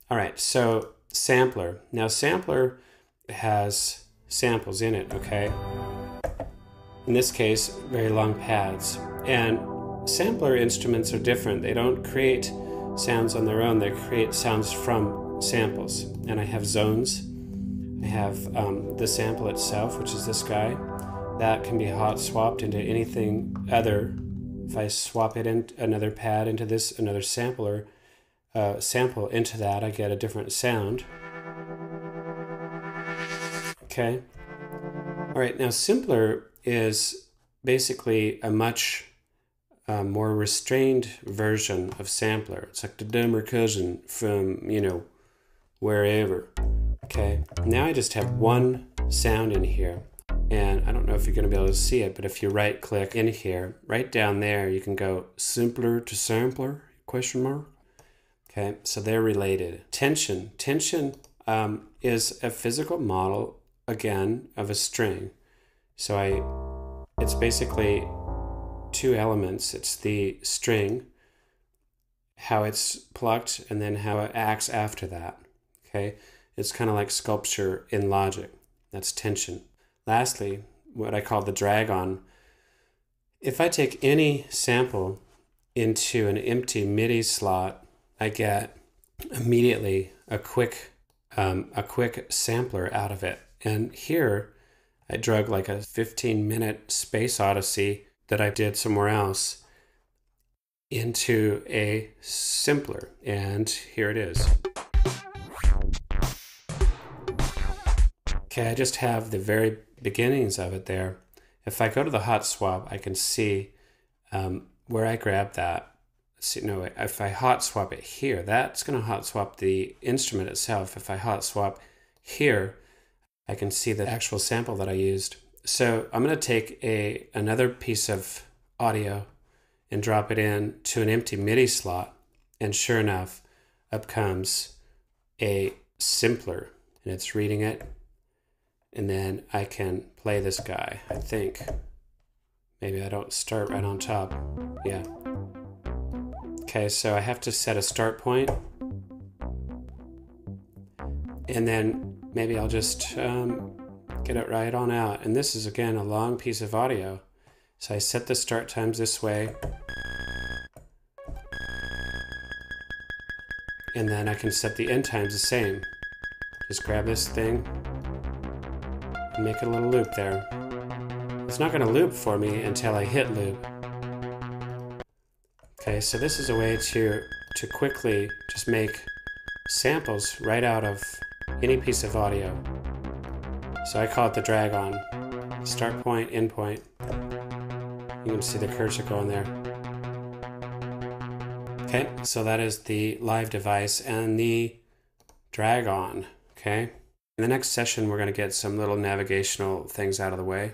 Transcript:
All right, so sampler. Now sampler has samples in it, okay? In this case, very long pads. And sampler instruments are different. They don't create sounds on their own, they create sounds from samples. And I have zones. I have the sample itself, which is this guy. That can be hot swapped into anything other. If I swap it in another pad into this, another sampler, sample into that, I get a different sound. Okay. All right, now simpler is basically a much more restrained version of sampler. It's like the dumber cousin from, wherever. Okay, now I just have one sound in here. And I don't know if you're going to be able to see it, but if you right click in here, right down there, you can go simpler to sampler, question mark. Okay, so they're related. Tension. Tension is a physical model, again, of a string. So it's basically two elements. It's the string, how it's plucked, and then how it acts after that. Okay, it's kind of like sculpture in logic. That's tension. Lastly, what I call the drag-on. If I take any sample into an empty MIDI slot, I get immediately a quick sampler out of it. And here, I drug like a 15-minute space odyssey that I did somewhere else into a simpler. And here it is. Okay, I just have the very beginnings of it there. If I go to the hot swap, I can see where I grabbed that. See, no, if I hot swap it here, that's going to hot swap the instrument itself. If I hot swap here, I can see the actual sample that I used. So I'm going to take another piece of audio and drop it in to an empty MIDI slot. And sure enough, up comes a simpler, and it's reading it. And then I can play this guy, I think. Maybe I don't start right on top. Yeah. Okay, so I have to set a start point. And then maybe I'll just get it right on out. And this is, again, a long piece of audio. So I set the start times this way. And then I can set the end times the same. Just grab this thing. Make a little loop there. It's not going to loop for me until I hit loop. Okay, so this is a way to quickly just make samples right out of any piece of audio. So I call it the drag on. Start point, end point. You can see the cursor going there. Okay, so that is the live device and the drag on. Okay. In the next session, we're going to get some little navigational things out of the way.